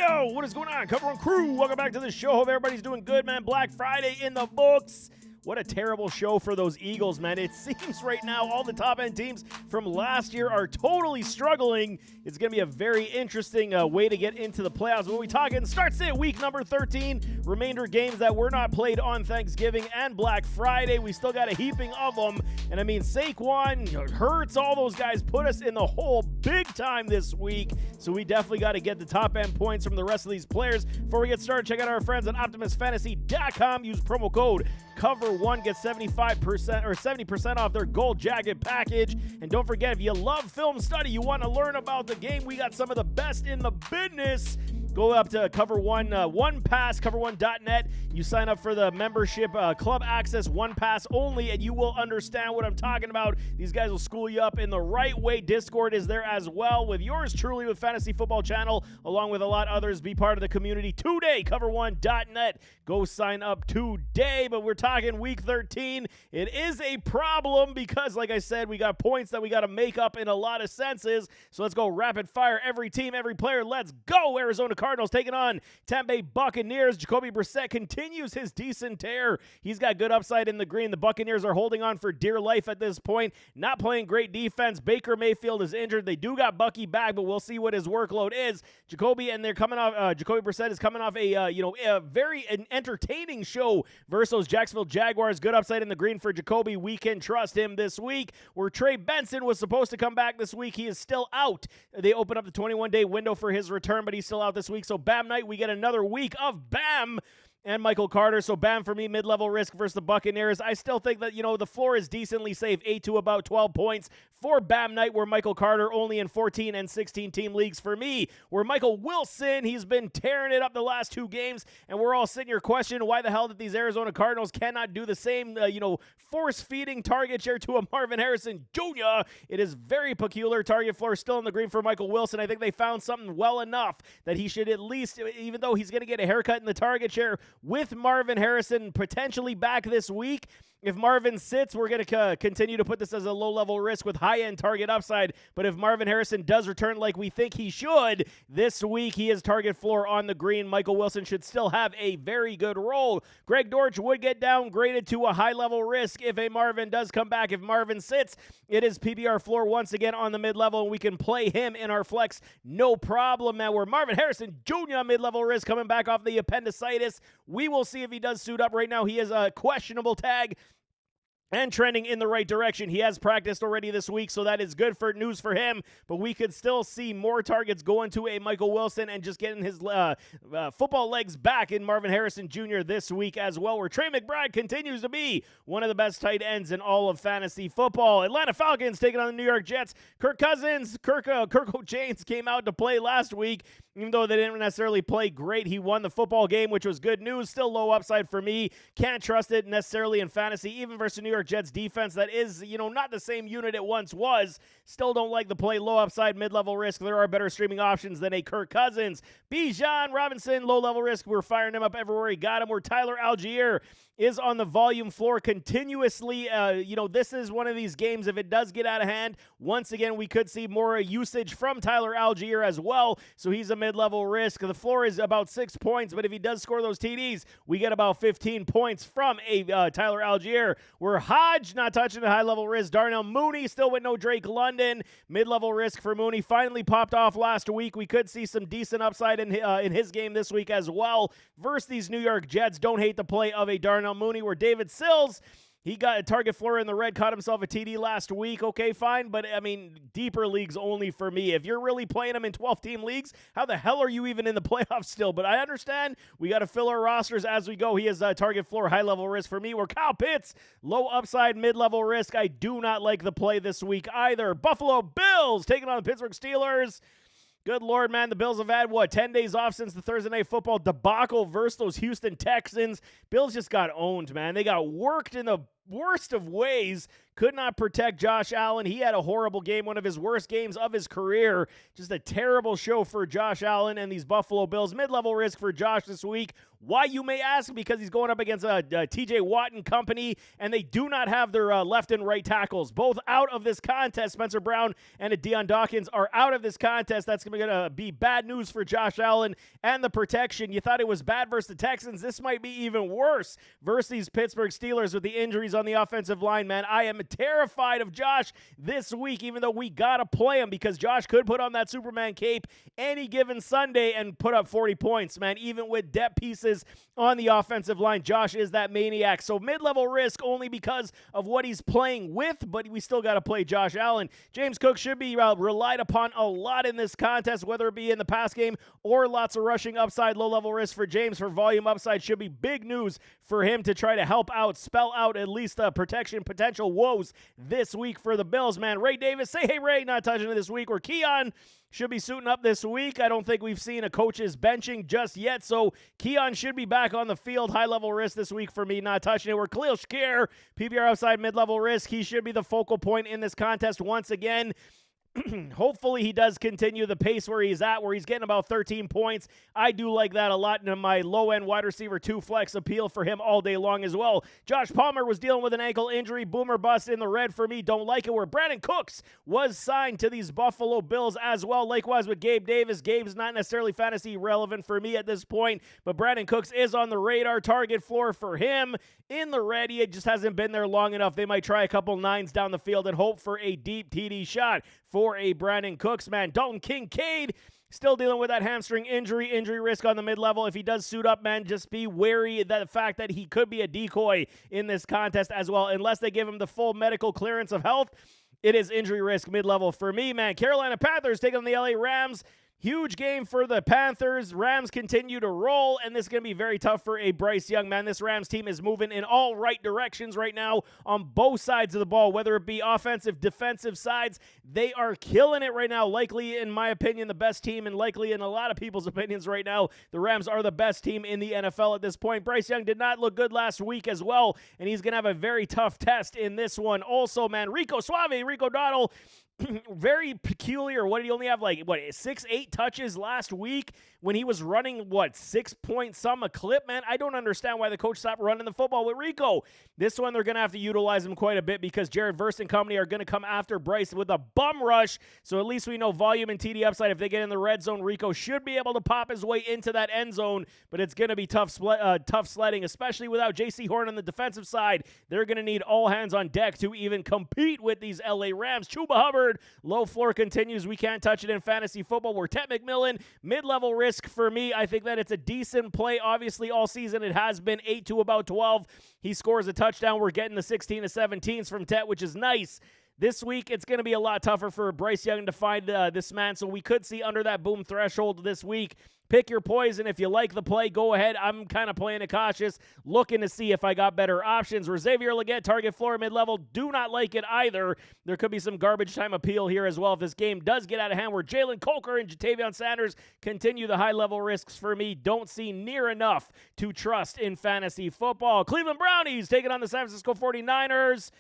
Yo, what is going on? Cover One crew, welcome back to the show. Hope everybody's doing good, man. Black Friday in the books. What a terrible show for those Eagles, man. It seems right now all the top-end teams from last year are totally struggling. It's going to be a very interesting way to get into the playoffs. When we talking, starts it week number 13. Remainder games that were not played on Thanksgiving and Black Friday. We still got a heaping of them. And I mean, Saquon, Hurts, all those guys put us in the hole big time this week. So we definitely got to get the top-end points from the rest of these players. Before we get started, check out our friends at OptimusFantasy.com. Use promo code Cover1, get 75% or 70% off their gold jacket package. And don't forget, if you love film study, you want to learn about the game, we got some of the best in the business. Go up to Cover One, OnePass, cover1.net. You sign up for the membership, club access, OnePass only, and you will understand what I'm talking about. These guys will school you up in the right way. Discord is there as well with yours truly with Fantasy Football Channel, along with a lot of others. Be part of the community today, cover1.net. Go sign up today, but we're talking week 13. It is a problem because, like I said, we got points that we got to make up in a lot of senses. So let's go rapid fire. Every team, every player. Let's go. Arizona Cardinals taking on Tampa Bay Buccaneers. Jacoby Brissett continues his decent tear. He's got good upside in the green. The Buccaneers are holding on for dear life at this point. Not playing great defense. Baker Mayfield is injured. They do got Bucky back, but we'll see what his workload is. Jacoby Brissett is coming off a very entertaining show versus Jacksonville Jaguars. Good upside in the green for Jacoby. We can trust him this week. Where Trey Benson was supposed to come back this week, he is still out. They open up the 21-day window for his return, but he's still out this week. So Bam night, we get another week of Bam and Michael Carter. So Bam for me, mid-level risk versus the Buccaneers. I still think that, the floor is decently safe, 8 to about 12 points for Bam night, where Michael Carter only in 14 and 16 team leagues for me. Where Michael Wilson, he's been tearing it up the last 2 games, and we're all sitting here questioning why the hell that these Arizona Cardinals cannot do the same, force-feeding target share to a Marvin Harrison Jr. It is very peculiar. Target floor still in the green for Michael Wilson. I think they found something well enough that he should at least, even though he's going to get a haircut in the target share, with Marvin Harrison potentially back this week. If Marvin sits, we're going to continue to put this as a low-level risk with high-end target upside. But if Marvin Harrison does return like we think he should this week, he is target floor on the green. Michael Wilson should still have a very good role. Greg Dortch would get downgraded to a high-level risk if a Marvin does come back. If Marvin sits, it is PBR floor once again on the mid-level, and we can play him in our flex no problem. Now, we're Marvin Harrison Jr. mid-level risk coming back off the appendicitis. We will see if he does suit up. Right now, he is a questionable tag and trending in the right direction. He has practiced already this week, so that is good for news for him, but we could still see more targets going to a Michael Wilson and just getting his football legs back in Marvin Harrison Jr. this week as well, where Trey McBride continues to be one of the best tight ends in all of fantasy football. Atlanta Falcons taking on the New York Jets. Kirk James came out to play last week. Even though they didn't necessarily play great, he won the football game, which was good news. Still low upside for me. Can't trust it necessarily in fantasy, even versus New York Jets defense that is, not the same unit it once was. Still don't like the play. Low upside, mid-level risk. There are better streaming options than a Kirk Cousins. Bijan Robinson, low-level risk. We're firing him up everywhere he got him. Where Tyler Algier is on the volume floor continuously. This is one of these games, if it does get out of hand, once again, we could see more usage from Tyler Algier as well. So he's a mid-level risk. The floor is about 6 points, but if he does score those TDs, we get about 15 points from a Tyler Algier. We're Hodge, not touching the high-level risk. Darnell Mooney, still with no Drake London. Mid-level risk for Mooney. Finally popped off last week. We could see some decent upside in his game this week as well. Versus these New York Jets, don't hate the play of a Darnell Mooney, where David Sills, he got a target floor in the red, caught himself a TD last week. Okay, fine, but deeper leagues only for me. If you're really playing him in 12-team leagues, how the hell are you even in the playoffs still? But I understand we got to fill our rosters as we go. He is a target floor, high-level risk for me. Where Kyle Pitts, low upside, mid-level risk. I do not like the play this week either. Buffalo Bills taking on the Pittsburgh Steelers. Good Lord, man. The Bills have had, 10 days off since the Thursday Night Football debacle versus those Houston Texans. Bills just got owned, man. They got worked in the worst of ways could not protect Josh Allen. He had a horrible game, one of his worst games of his career. Just a terrible show for Josh Allen and these Buffalo Bills. Mid-level risk for Josh this week. Why, you may ask? Because he's going up against a TJ Watt and company, and they do not have their left and right tackles. Both out of this contest. Spencer Brown and Deion Dawkins are out of this contest. That's going to be bad news for Josh Allen and the protection. You thought it was bad versus the Texans. This might be even worse versus these Pittsburgh Steelers with the injuries on the offensive line, man. I am terrified of Josh this week, even though we got to play him, because Josh could put on that Superman cape any given Sunday and put up 40 points, man. Even with depth pieces on the offensive line, Josh is that maniac. So mid-level risk only because of what he's playing with, but we still got to play Josh Allen. James Cook should be relied upon a lot in this contest, whether it be in the pass game or lots of rushing upside. Low-level risk for James for volume upside should be big news for him to try to help out, spell out at least protection potential woes this week for the Bills, man. Ray Davis, say hey Ray, not touching it this week. Or Keon should be suiting up this week. I don't think we've seen a coach's benching just yet, so Keon should be back on the field. High-level risk this week for me, not touching it. We're Khalil Shakir, PPR outside mid-level risk. He should be the focal point in this contest once again. Hopefully he does continue the pace where he's at, where he's getting about 13 points. I do like that a lot, and my low-end wide receiver 2 flex appeal for him all day long as well. Josh Palmer was dealing with an ankle injury. Boomer bust in the red for me. Don't like it. Where Brandon Cooks was signed to these Buffalo Bills as well. Likewise with Gabe Davis. Gabe's not necessarily fantasy relevant for me at this point, but Brandon Cooks is on the radar. Target floor for him in the red. He just hasn't been there long enough. They might try a couple nines down the field and hope for a deep TD shot for a Brandon Cooks, man. Dalton Kincaid still dealing with that hamstring injury risk on the mid-level. If he does suit up, man, just be wary of the fact that he could be a decoy in this contest as well. Unless they give him the full medical clearance of health, it is injury risk mid-level for me, man. Carolina Panthers taking on the LA Rams. Huge game for the Panthers. Rams continue to roll, and this is going to be very tough for a Bryce Young, man. This Rams team is moving in all right directions right now on both sides of the ball, whether it be offensive, defensive sides. They are killing it right now. Likely, in my opinion, the best team, and likely in a lot of people's opinions right now, the Rams are the best team in the NFL at this point. Bryce Young did not look good last week as well, and he's going to have a very tough test in this one. Also, man, Rico Dowdle, very peculiar. What did he only have, 6-8 touches last week when he was running 6 point some a clip, man? I don't understand why the coach stopped running the football with Rico. This one they're going to have to utilize him quite a bit because Jared Verse and company are going to come after Bryce with a bum rush. So at least we know volume and TD upside. If they get in the red zone, Rico should be able to pop his way into that end zone, but it's going to be tough sledding, especially without J.C. Horn on the defensive side. They're going to need all hands on deck to even compete with these L.A. Rams. Chuba Hubbard, low floor continues. We can't touch it in fantasy football. We're Ted McMillan, mid-level risk for me. I think that it's a decent play. Obviously, all season it has been 8 to about 12. He scores a touchdown. We're getting the 16 to 17s from Ted, which is nice. This week, it's going to be a lot tougher for Bryce Young to find this man, so we could see under that boom threshold this week. Pick your poison. If you like the play, go ahead. I'm kind of playing it cautious, looking to see if I got better options. Xavier Legette, target floor, mid-level, do not like it either. There could be some garbage time appeal here as well if this game does get out of hand, where Jalen Coker and Jatavion Sanders continue the high-level risks for me. Don't see near enough to trust in fantasy football. Cleveland Brownies taking on the San Francisco 49ers.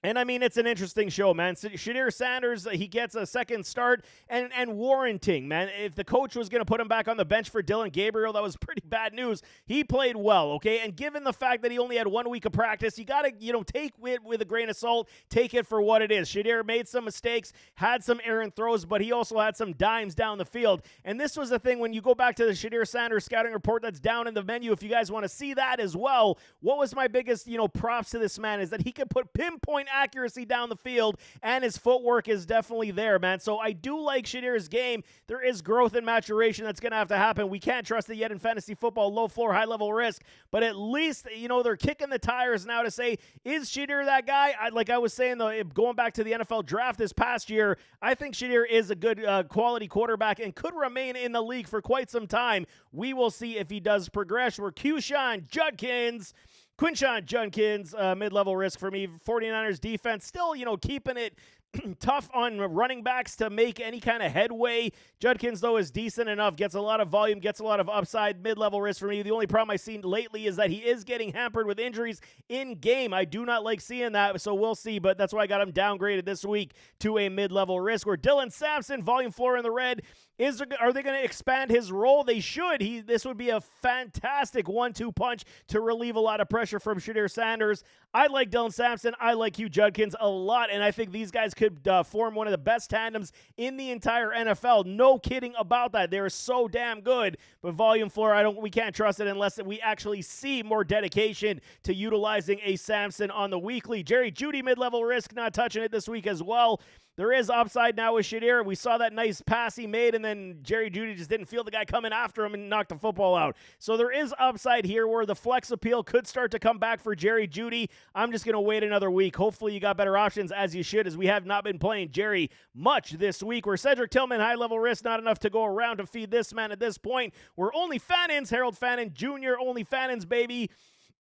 And, I mean, it's an interesting show, man. Shedeur Sanders, he gets a second start and warranting, man. If the coach was going to put him back on the bench for Dillon Gabriel, that was pretty bad news. He played well, okay? And given the fact that he only had 1 week of practice, you got to, take it with a grain of salt. Take it for what it is. Shedeur made some mistakes, had some errant throws, but he also had some dimes down the field. And this was the thing, when you go back to the Shedeur Sanders scouting report that's down in the menu, if you guys want to see that as well, what was my biggest, props to this man is that he could put pinpoint accuracy down the field, and his footwork is definitely there, man. So I do like Shedeur's game. There is growth and maturation that's going to have to happen. We can't trust it yet in fantasy football, low floor, high level risk, but at least, they're kicking the tires now to say, is Shedeur that guy? Like I was saying, though, going back to the NFL draft this past year, I think Shedeur is a good quality quarterback and could remain in the league for quite some time. We will see if he does progress. We're Quinshon Judkins, mid-level risk for me. 49ers defense still, keeping it tough on running backs to make any kind of headway. Judkins, though, is decent enough, gets a lot of volume, gets a lot of upside, mid-level risk for me. The only problem I've seen lately is that he is getting hampered with injuries in game. I do not like seeing that, so we'll see, but that's why I got him downgraded this week to a mid-level risk. Where Dylan Sampson, volume floor in the red. Are they going to expand his role? They should. This would be a fantastic 1-2 punch to relieve a lot of pressure from Shadir Sanders. I like Dylan Sampson. I like Hugh Judkins a lot, and I think these guys could form one of the best tandems in the entire NFL. No kidding about that. They're so damn good. But volume floor, we can't trust it unless we actually see more dedication to utilizing a Sampson on the weekly. Jerry Jeudy, mid-level risk, not touching it this week as well. There is upside now with Shadir. We saw that nice pass he made, and then Jerry Jeudy just didn't feel the guy coming after him and knocked the football out. So there is upside here where the flex appeal could start to come back for Jerry Jeudy. I'm just going to wait another week. Hopefully you got better options, as you should, as we have not been playing Jerry much this week. Where Cedric Tillman, high-level risk, not enough to go around to feed this man at this point. We're only Fannins, Harold Fannin Jr., only Fannins, baby.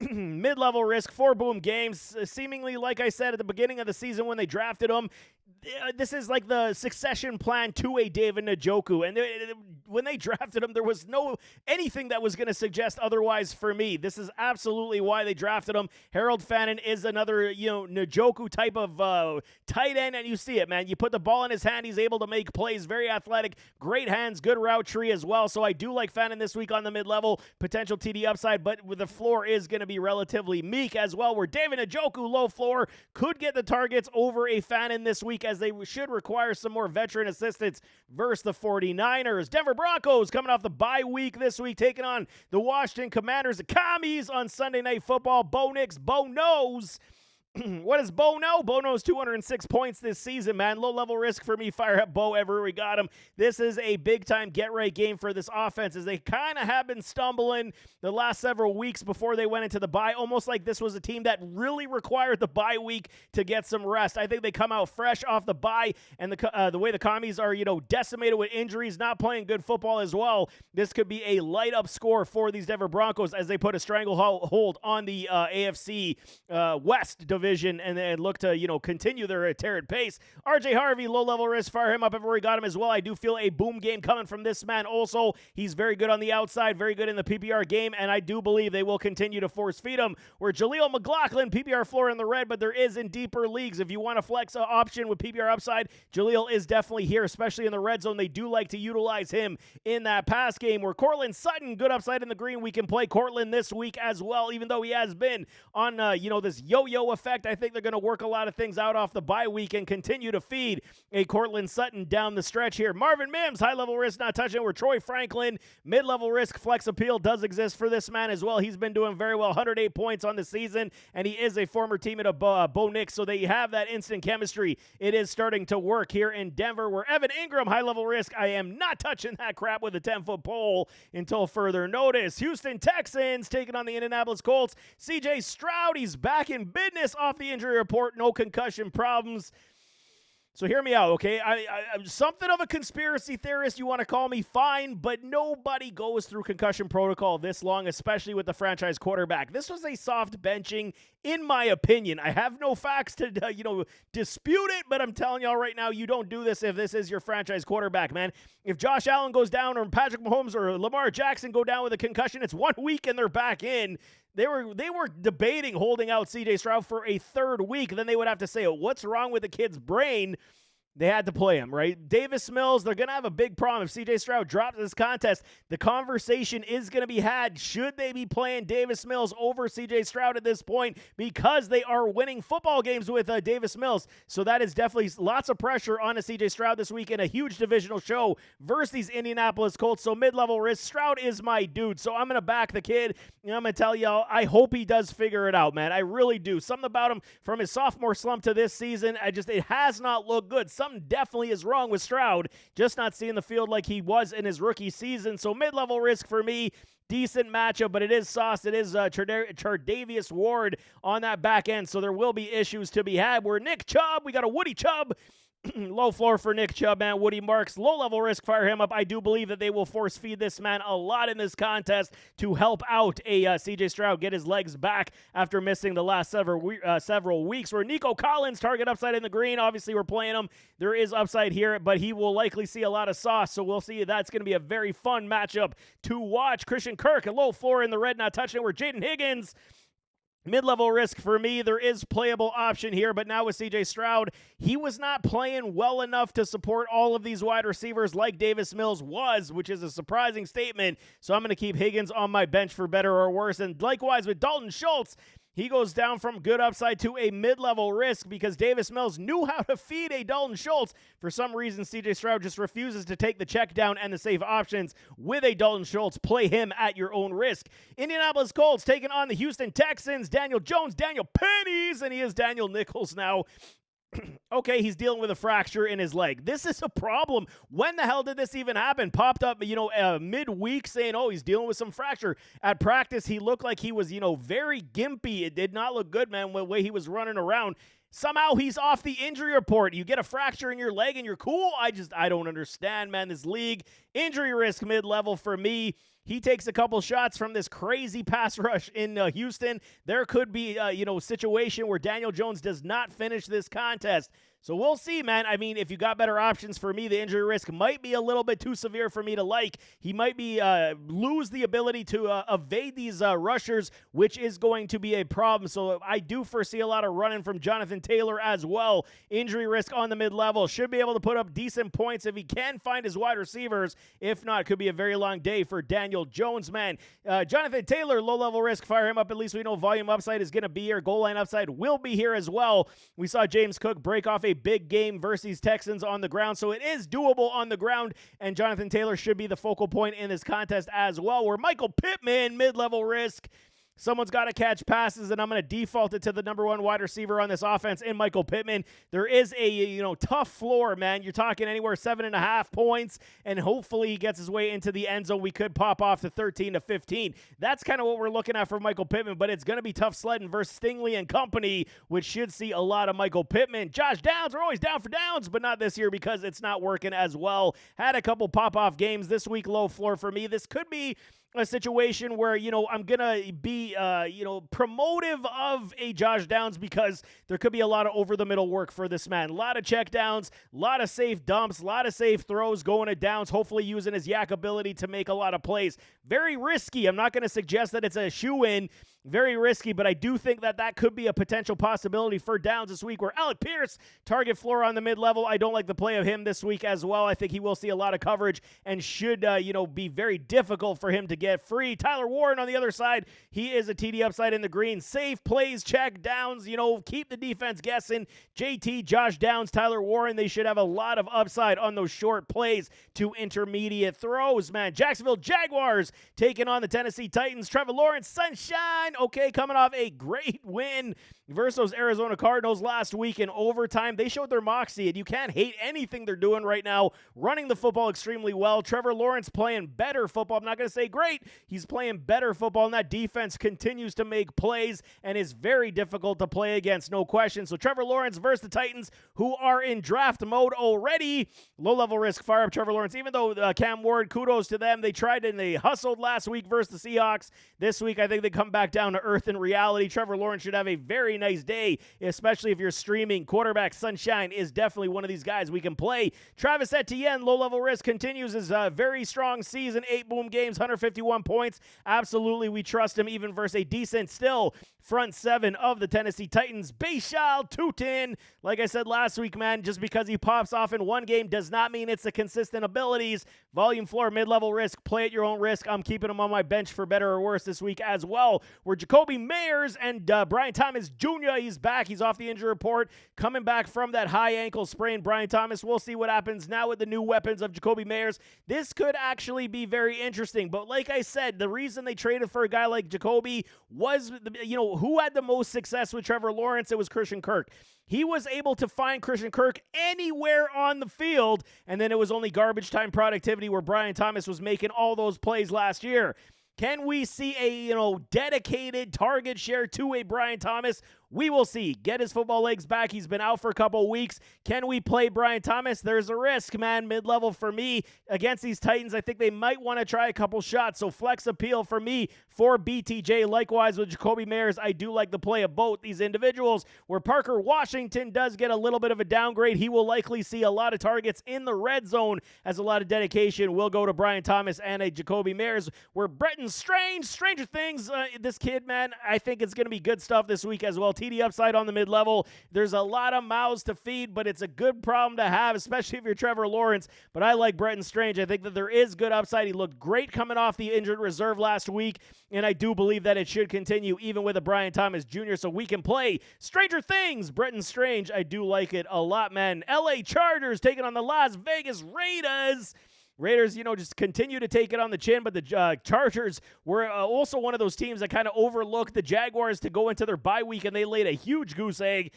Mid-level risk, 4 boom games. Seemingly, like I said at the beginning of the season when they drafted him, this is like the succession plan to a David Njoku. And when they drafted him, there was anything that was going to suggest otherwise for me. This is absolutely why they drafted him. Harold Fannin is another, Njoku type of tight end, and you see it, man. You put the ball in his hand, he's able to make plays, very athletic, great hands, good route tree as well. So I do like Fannin this week on the mid-level, potential TD upside, but with the floor is going to be relatively meek as well, where David Njoku, low floor, could get the targets over a Fannin this week, as they should require some more veteran assistance versus the 49ers. Denver Broncos coming off the bye week this week, taking on the Washington Commanders. The Commies on Sunday Night Football. Bo Nix, Bo knows. What does Bo know? Bo knows 206 points this season, man. Low-level risk for me. Fire up Bo everywhere we got him. This is a big-time get-right game for this offense, as they kind of have been stumbling the last several weeks before they went into the bye, almost like this was a team that really required the bye week to get some rest. I think they come out fresh off the bye, and the way the Commies are, decimated with injuries, not playing good football as well, this could be a light-up score for these Denver Broncos as they put a stranglehold on the AFC West division and then look to, continue their tearing pace. RJ Harvey, low-level risk, fire him up everywhere we got him as well. I do feel a boom game coming from this man also. He's very good on the outside, very good in the PPR game, and I do believe they will continue to force feed him. Where Jaleel McLaughlin, PPR floor in the red, but there is in deeper leagues. If you want a flex option with PPR upside, Jaleel is definitely here, especially in the red zone. They do like to utilize him in that pass game. Where Cortland Sutton, good upside in the green. We can play Cortland this week as well, even though he has been on, this yo-yo effect. I think they're going to work a lot of things out off the bye week and continue to feed a Cortland Sutton down the stretch here. Marvin Mims, high-level risk, not touching it. Where Troy Franklin, mid-level risk, flex appeal does exist for this man as well. He's been doing very well, 108 points on the season, and he is a former teammate of Bo Nix, so they have that instant chemistry. It is starting to work here in Denver. Where Evan Ingram, high-level risk, I am not touching that crap with a 10-foot pole until further notice. Houston Texans taking on the Indianapolis Colts. CJ Stroud, he's back in business off the injury report, no concussion problems. So hear me out, okay? I'm something of a conspiracy theorist, you want to call me, fine, but nobody goes through concussion protocol this long, especially with the franchise quarterback. This was a soft benching, in my opinion. I have no facts to, dispute it, but I'm telling y'all right now, you don't do this if this is your franchise quarterback, man. If Josh Allen goes down, or Patrick Mahomes or Lamar Jackson go down with a concussion, it's 1 week and they're back in. They were debating holding out C.J. Stroud for a third week. Then they would have to say, what's wrong with the kid's brain? They had to play him, right? Davis Mills, they're going to have a big problem. If C.J. Stroud drops this contest, the conversation is going to be had. Should they be playing Davis Mills over C.J. Stroud at this point? Because they are winning football games with Davis Mills. So that is definitely lots of pressure on a C.J. Stroud this week in a huge divisional show versus these Indianapolis Colts. So mid-level risk, Stroud is my dude. So I'm going to back the kid. And I'm going to tell y'all, I hope he does figure it out, man. I really do. Something about him from his sophomore slump to this season, it has not looked good. Something definitely is wrong with Stroud, just not seeing the field like he was in his rookie season. So mid-level risk for me, decent matchup, but it is sauce. It is Chardavius Ward on that back end, so there will be issues to be had. We're Nick Chubb. We got a Woody Chubb Low floor for Nick Chubb, man. Woody Marks, low-level risk, fire him up. I do believe that they will force feed this man a lot in this contest to help out a C.J. Stroud get his legs back after missing the last several weeks. Where Nico Collins, target upside in the green. Obviously, we're playing him. There is upside here, but he will likely see a lot of sauce, so we'll see. That's going to be a very fun matchup to watch. Christian Kirk, a low floor in the red, not touching it. Where Jaden Higgins, mid-level risk for me. There is playable option here, but now with C.J. Stroud, he was not playing well enough to support all of these wide receivers like Davis Mills was, which is a surprising statement. So I'm going to keep Higgins on my bench for better or worse. And likewise with Dalton Schultz, he goes down from good upside to a mid-level risk because Davis Mills knew how to feed a Dalton Schultz. For some reason, C.J. Stroud just refuses to take the check down and the safe options with a Dalton Schultz. Play him at your own risk. Indianapolis Colts taking on the Houston Texans. Daniel Jones, Daniel Pennies, and he is Daniel Nichols now. Okay, he's dealing with a fracture in his leg. This is a problem. When the hell did this even happen? Popped up, midweek saying, oh, he's dealing with some fracture. At practice, he looked like he was, very gimpy. It did not look good, man, the way he was running around. Somehow he's off the injury report. You get a fracture in your leg and you're cool? I don't understand, man. This league, injury risk mid-level for me. He takes a couple shots from this crazy pass rush in Houston. There could be, a situation where Daniel Jones does not finish this contest. So we'll see, man. I mean, if you got better options for me, the injury risk might be a little bit too severe for me to like. He might be lose the ability to evade these rushers, which is going to be a problem. So I do foresee a lot of running from Jonathan Taylor as well. Injury risk on the mid-level. Should be able to put up decent points if he can find his wide receivers. If not, could be a very long day for Daniel Jones, man. Jonathan Taylor, low-level risk. Fire him up. At least we know volume upside is going to be here. Goal line upside will be here as well. We saw James Cook break off a big game versus Texans on the ground, so it is doable on the ground, and Jonathan Taylor should be the focal point in this contest as well. Where Michael Pittman, mid-level risk. Someone's got to catch passes, and I'm going to default it to the number one wide receiver on this offense in Michael Pittman. There is a, tough floor, man. You're talking anywhere 7.5 points, and hopefully he gets his way into the end zone. We could pop off to 13 to 15. That's kind of what we're looking at for Michael Pittman, but it's going to be tough sledding versus Stingley and company, which should see a lot of Michael Pittman. Josh Downs, we're always down for Downs, but not this year because it's not working as well. Had a couple pop-off games this week, low floor for me. This could be a situation where, I'm going to be, promotive of a Josh Downs because there could be a lot of over-the-middle work for this man. A lot of check downs, a lot of safe dumps, a lot of safe throws going to Downs, hopefully using his yak ability to make a lot of plays. Very risky. I'm not going to suggest that it's a shoe-in. Very risky, but I do think that could be a potential possibility for Downs this week. Where Alec Pierce, target floor on the mid-level. I don't like the play of him this week as well. I think he will see a lot of coverage and should, be very difficult for him to get free. Tyler Warren on the other side. He is a TD upside in the green. Safe plays, check downs, keep the defense guessing. JT, Josh Downs, Tyler Warren, they should have a lot of upside on those short plays to intermediate throws, man. Jacksonville Jaguars taking on the Tennessee Titans. Trevor Lawrence, sunshine. Okay, coming off a great win versus those Arizona Cardinals last week in overtime. They showed their moxie, and you can't hate anything they're doing right now, running the football extremely well. Trevor Lawrence playing better football. I'm not going to say great. He's playing better football, and that defense continues to make plays and is very difficult to play against, no question. So Trevor Lawrence versus the Titans, who are in draft mode already. Low-level risk, fire up Trevor Lawrence. Even though Cam Ward, kudos to them. They tried and they hustled last week versus the Seahawks. This week, I think they come back down to earth in reality. Trevor Lawrence should have a very nice day, especially if you're streaming. Quarterback Sunshine is definitely one of these guys we can play. Travis Etienne, low-level risk, continues his very strong season. 8 boom games, 151 points. Absolutely, we trust him even versus a decent still front seven of the Tennessee Titans. Bashal Tutin, like I said last week, man, just because he pops off in one game does not mean it's the consistent abilities. Volume floor, mid-level risk, play at your own risk. I'm keeping him on my bench for better or worse this week as well. Where Jacoby Meyers and Brian Thomas Jr., he's back. He's off the injury report, coming back from that high ankle sprain. Brian Thomas, we'll see what happens now with the new weapons of Jacoby Meyers. This could actually be very interesting. But like I said, the reason they traded for a guy like Jacoby was, who had the most success with Trevor Lawrence? It was Christian Kirk. He was able to find Christian Kirk anywhere on the field, and then it was only garbage time productivity where Brian Thomas was making all those plays last year. Can we see a, dedicated target share to a Brian Thomas, We will see. Get his football legs back. He's been out for a couple of weeks. Can we play Brian Thomas? There's a risk, man. Mid-level for me. Against these Titans, I think they might want to try a couple shots. So flex appeal for me for BTJ. Likewise with Jacoby Meyers, I do like the play of both these individuals. Where Parker Washington does get a little bit of a downgrade, he will likely see a lot of targets in the red zone as a lot of dedication will go to Brian Thomas and a Jacoby Meyers. Where Bretton Strange, Stranger Things, this kid, man, I think it's going to be good stuff this week as well. TD upside on the mid-level. There's a lot of mouths to feed, but it's a good problem to have, especially if you're Trevor Lawrence. But I like Bretton Strange. I think that there is good upside. He looked great coming off the injured reserve last week, and I do believe that it should continue even with a Brian Thomas Jr., so we can play Stranger Things. Bretton Strange, I do like it a lot, man. LA Chargers taking on the Las Vegas Raiders. Raiders, just continue to take it on the chin, but the Chargers were also one of those teams that kind of overlooked the Jaguars to go into their bye week, and they laid a huge goose egg.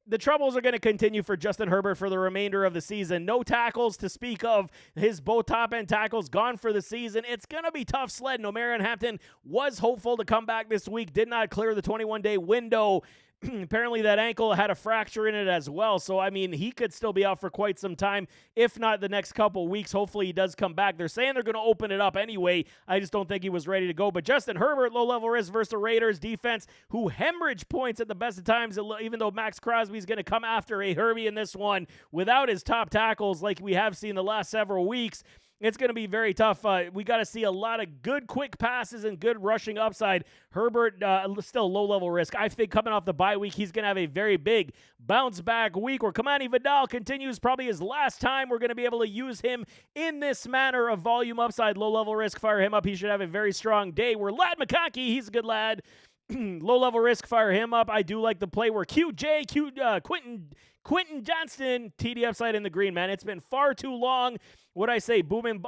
The troubles are going to continue for Justin Herbert for the remainder of the season. No tackles to speak of. His both top-end tackles gone for the season. It's going to be tough sledding. Omarion Hampton was hopeful to come back this week, did not clear the 21-day window. Apparently that ankle had a fracture in it as well. So, he could still be out for quite some time, if not the next couple weeks. Hopefully he does come back. They're saying they're going to open it up anyway. I just don't think he was ready to go. But Justin Herbert, low-level risk versus the Raiders defense, who hemorrhage points at the best of times, even though Max Crosby's going to come after a Herbie in this one without his top tackles like we have seen the last several weeks. It's going to be very tough. We got to see a lot of good quick passes and good rushing upside. Herbert, still low-level risk. I think coming off the bye week, he's going to have a very big bounce-back week where Kamani Vidal continues probably his last time we're going to be able to use him in this manner of volume upside. Low-level risk, fire him up. He should have a very strong day. Where Ladd McConkey, he's a good lad. Low-level risk, fire him up. I do like the play where Quentin Johnston, TD upside in the green, man. It's been far too long. What I say, boom and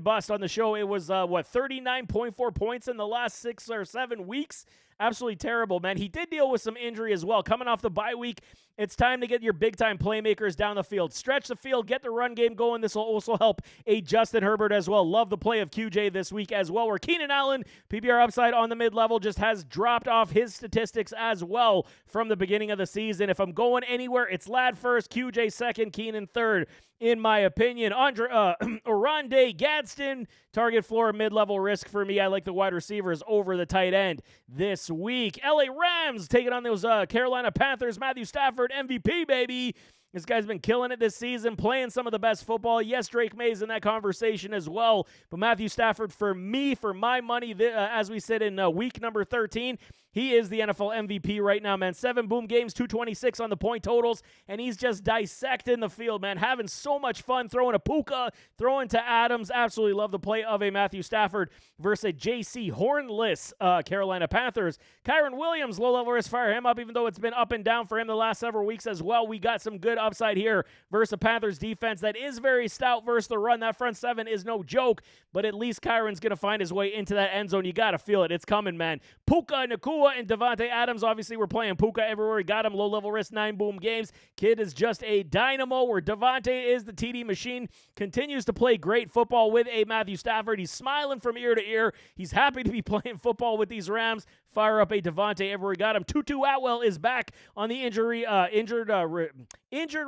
bust on the show. It was, 39.4 points in the last 6 or 7 weeks. Absolutely terrible, man. He did deal with some injury as well. Coming off the bye week, it's time to get your big-time playmakers down the field. Stretch the field, get the run game going. This will also help a Justin Herbert as well. Love the play of QJ this week as well, where Keenan Allen, PPR upside on the mid-level, just has dropped off his statistics as well from the beginning of the season. If I'm going anywhere, it's Ladd first, QJ second, Keenan third, in my opinion. Oronde Gadsden, target floor mid-level risk for me. I like the wide receivers over the tight end this week. LA Rams taking on those Carolina Panthers. Matthew Stafford, MVP, baby. This guy's been killing it this season, playing some of the best football. Yes, Drake May's in that conversation as well. But Matthew Stafford, for me, for my money, as we said in week number 13, he is the NFL MVP right now, man. 7 boom games, 226 on the point totals, and he's just dissecting the field, man. Having so much fun throwing a Puka, throwing to Adams. Absolutely love the play of a Matthew Stafford versus a J.C. Hornless Carolina Panthers. Kyron Williams, low-level risk, fire him up, even though it's been up and down for him the last several weeks as well. We got some good upside here versus the Panthers defense that is very stout versus the run. That front seven is no joke, but at least Kyron's going to find his way into that end zone. You got to feel it. It's coming, man. Puka Nacua and Devontae Adams. Obviously, we're playing Puka everywhere. We got him. Low-level risk, 9 boom games. Kid is just a dynamo, where Devontae is the TD machine. Continues to play great football with a Matthew Stafford. He's smiling from ear to ear. He's happy to be playing football with these Rams. Fire up a Devontae everywhere we got him. Tutu Atwell is back on the injured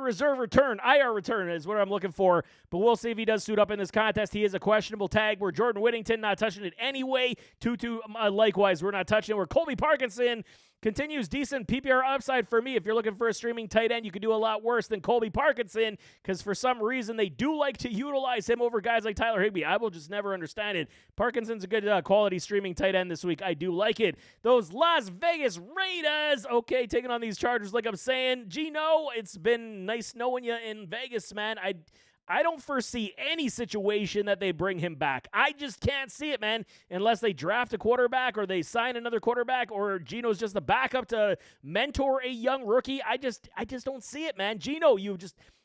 reserve return. IR return is what I'm looking for. But we'll see if he does suit up in this contest. He is a questionable tag. Where Jordan Whittington not touching it anyway. Tutu, likewise, we're not touching it. Where Colby Parkinson continues decent PPR upside for me. If you're looking for a streaming tight end, you could do a lot worse than Colby Parkinson, because for some reason they do like to utilize him over guys like Tyler Higbee. I will just never understand it. Parkinson's a good quality streaming tight end this week. I do like it. Those Las Vegas Raiders, okay, taking on these Chargers like I'm saying. Gino, it's been nice knowing you in Vegas, man. I don't foresee any situation that they bring him back. I just can't see it, man, unless they draft a quarterback or they sign another quarterback or Gino's just a backup to mentor a young rookie. I just don't see it, man. Gino,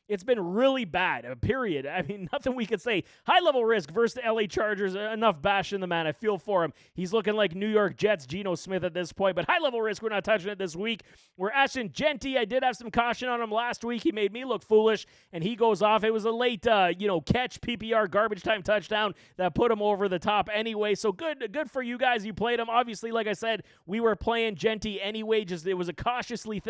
It's been really bad, period. I mean, nothing we could say. High-level risk versus the LA Chargers. Enough bashing the man. I feel for him. He's looking like New York Jets Geno Smith at this point. But high-level risk, we're not touching it this week. We're Ashton Jeanty. I did have some caution on him last week. He made me look foolish, and he goes off. It was a late, catch, PPR, garbage time touchdown that put him over the top anyway. So good for you guys. You played him. Obviously, like I said, we were playing Jeanty anyway. Just it was a cautiously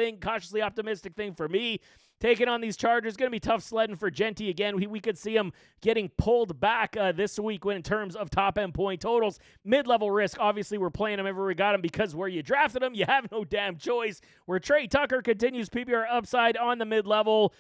optimistic thing for me. Taking on these Chargers, going to be tough sledding for Jeanty again. We could see him getting pulled back this week in terms of top-end point totals. Mid-level risk, obviously we're playing him everywhere we got him because where you drafted him, you have no damn choice. Where Trey Tucker continues PPR upside on the mid-level.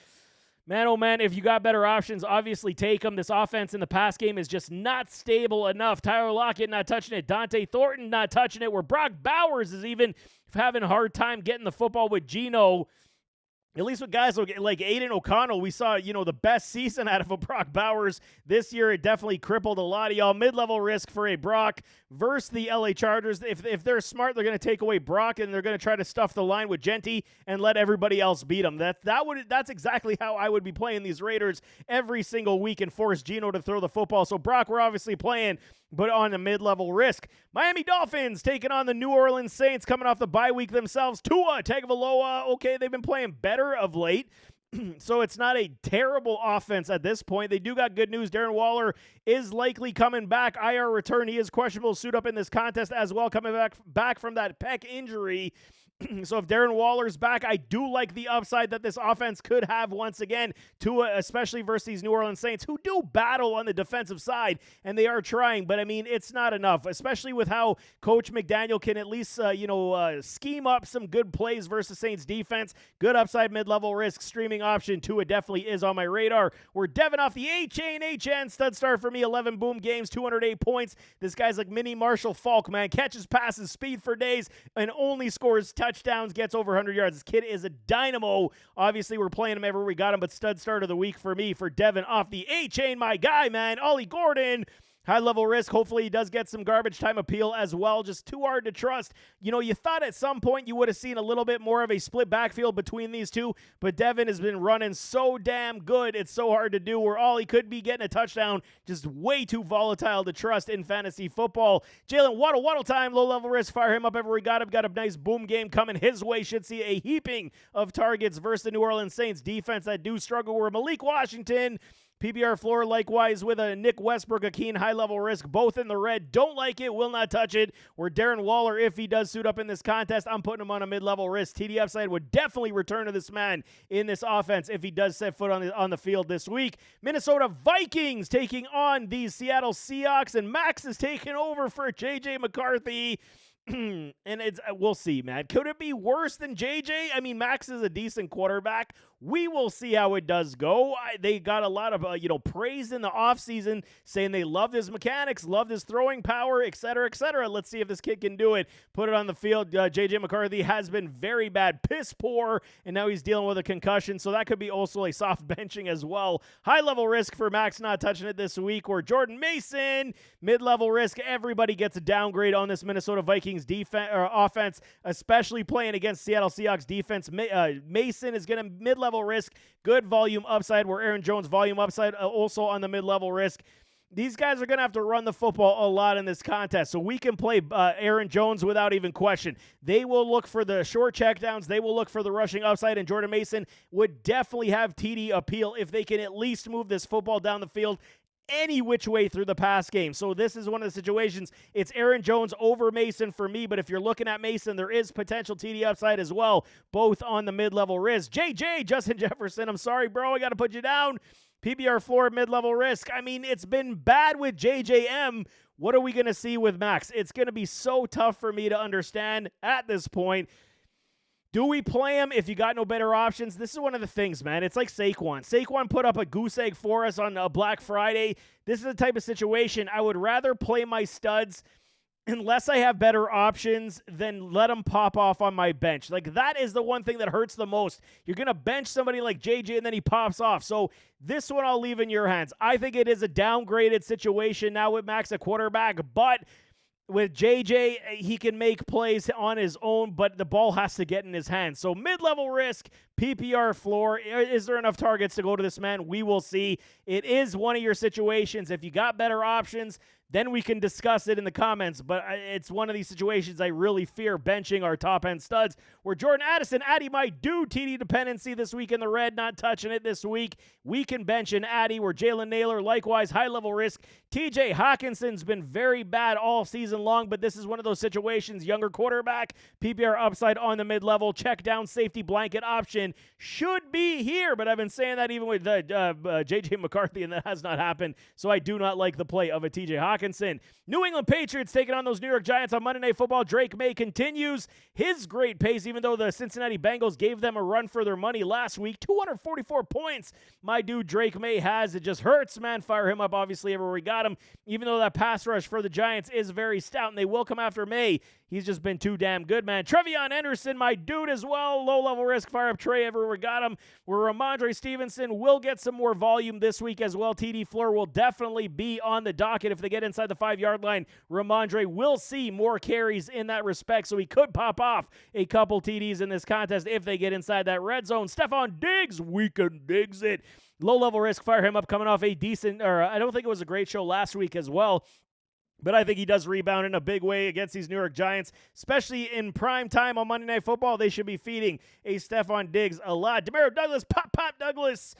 Man, oh man, if you got better options, obviously take them. This offense in the pass game is just not stable enough. Tyler Lockett not touching it. Dante Thornton not touching it. Where Brock Bowers is even having a hard time getting the football with Geno. At least with guys like Aiden O'Connell, we saw, the best season out of a Brock Bowers. This year, it definitely crippled a lot of y'all. Mid-level risk for a Brock versus the LA Chargers. If they're smart, they're going to take away Brock, and they're going to try to stuff the line with Jeanty and let everybody else beat them. That's exactly how I would be playing these Raiders every single week and force Geno to throw the football. So Brock, we're obviously playing, but on a mid-level risk. Miami Dolphins taking on the New Orleans Saints coming off the bye week themselves. Tua Tagovailoa, okay, they've been playing better of late. So it's not a terrible offense at this point. They do got good news. Darren Waller is likely coming back. IR return. He is questionable to suit up in this contest as well, coming back from that pec injury. So if Darren Waller's back, I do like the upside that this offense could have once again, especially versus these New Orleans Saints, who do battle on the defensive side, and they are trying. But, I mean, it's not enough, especially with how Coach McDaniel can at least, scheme up some good plays versus Saints defense. Good upside, mid-level risk, streaming option. Tua definitely is on my radar. We're Devin off the A-Chain. HN, stud star for me, 11 boom games, 208 points. This guy's like mini Marshall Faulk, man. Catches, passes, speed for days, and only scores touchdowns, gets over 100 yards. This kid is a dynamo. Obviously, we're playing him everywhere we got him, but stud start of the week for me, for Devin off the A-Chain, my guy, man. Ollie Gordon. High-level risk. Hopefully, he does get some garbage time appeal as well. Just too hard to trust. You thought at some point you would have seen a little bit more of a split backfield between these two, but Devin has been running so damn good. It's so hard to do, where all he could be getting a touchdown, just way too volatile to trust in fantasy football. Jalen Waddle time. Low-level risk. Fire him up everywhere we got him. Got a nice boom game coming his way. Should see a heaping of targets versus the New Orleans Saints defense that do struggle. Where Malik Washington, PPR floor, likewise with a Nick Westbrook, a keen high-level risk, both in the red. Don't like it, will not touch it. Where Darren Waller, if he does suit up in this contest, I'm putting him on a mid-level risk. TD upside would definitely return to this man in this offense if he does set foot on the field this week. Minnesota Vikings taking on the Seattle Seahawks, and Max is taking over for J.J. McCarthy. And we'll see, man. Could it be worse than JJ? I mean, Max is a decent quarterback. We will see how it does go. They got a lot of, praise in the offseason, saying they loved his mechanics, loved his throwing power, et cetera, et cetera. Let's see if this kid can do it. Put it on the field. J.J. McCarthy has been very bad, piss poor, and now he's dealing with a concussion, so that could be also a soft benching as well. High-level risk for Max not touching it this week. Or Jordan Mason, mid-level risk. Everybody gets a downgrade on this Minnesota Vikings defense or offense, especially playing against Seattle Seahawks defense. Mason is going to mid-level risk, good volume upside, where Aaron Jones volume upside also on the mid-level risk. These guys are going to have to run the football a lot in this contest, so we can play Aaron Jones without even question. They will look for the short checkdowns. They will look for the rushing upside, and Jordan Mason would definitely have TD appeal if they can at least move this football down the field any which way through the pass game. So this is one of the situations. It's Aaron Jones over Mason for me, but if you're looking at Mason, there is potential TD upside as well, both on the mid-level risk. JJ, Justin Jefferson, I'm sorry, bro, I got to put you down. PPR floor, mid-level risk. I mean, it's been bad with JJM. What are we going to see with Max? It's going to be so tough for me to understand at this point. Do we play him if you got no better options? This is one of the things, man. It's like Saquon. Saquon put up a goose egg for us on Black Friday. This is the type of situation I would rather play my studs unless I have better options than let them pop off on my bench. Like, that is the one thing that hurts the most. You're going to bench somebody like JJ and then he pops off. So this one I'll leave in your hands. I think it is a downgraded situation now with Max at quarterback, but with JJ, he can make plays on his own, but the ball has to get in his hands. So mid-level risk, PPR floor. Is there enough targets to go to this man? We will see. It is one of your situations. If you got better options, then we can discuss it in the comments. But it's one of these situations I really fear benching our top-end studs. Where Jordan Addison, Addy might do TD dependency this week in the red, not touching it this week. We can bench an Addy. Where Jalen Naylor, likewise, high-level risk. TJ Hawkinson's been very bad all season long, but this is one of those situations. Younger quarterback, PPR upside on the mid-level, check down safety blanket option should be here. But I've been saying that even with J.J. McCarthy, and that has not happened. So I do not like the play of a TJ Hawkinson. New England Patriots taking on those New York Giants on Monday Night Football. Drake May continues his great pace, even though the Cincinnati Bengals gave them a run for their money last week. 244 points my dude Drake May has. It just hurts, man. Fire him up, obviously, everywhere we got him. Even though that pass rush for the Giants is very stout, and they will come after May. He's just been too damn good, man. Trevion Henderson, my dude as well. Low-level risk, fire up Trey everywhere we got him. Where Ramondre Stevenson will get some more volume this week as well. TD floor will definitely be on the docket if they get inside the 5-yard line. Ramondre will see more carries in that respect, so he could pop off a couple TDs in this contest if they get inside that red zone. Stefon Diggs, we can Diggs it. Low-level risk, fire him up, coming off a decent, or I don't think it was a great show last week as well. But I think he does rebound in a big way against these New York Giants, especially in prime time on Monday Night Football. They should be feeding a Stefon Diggs a lot. Demario Douglas, pop Douglas.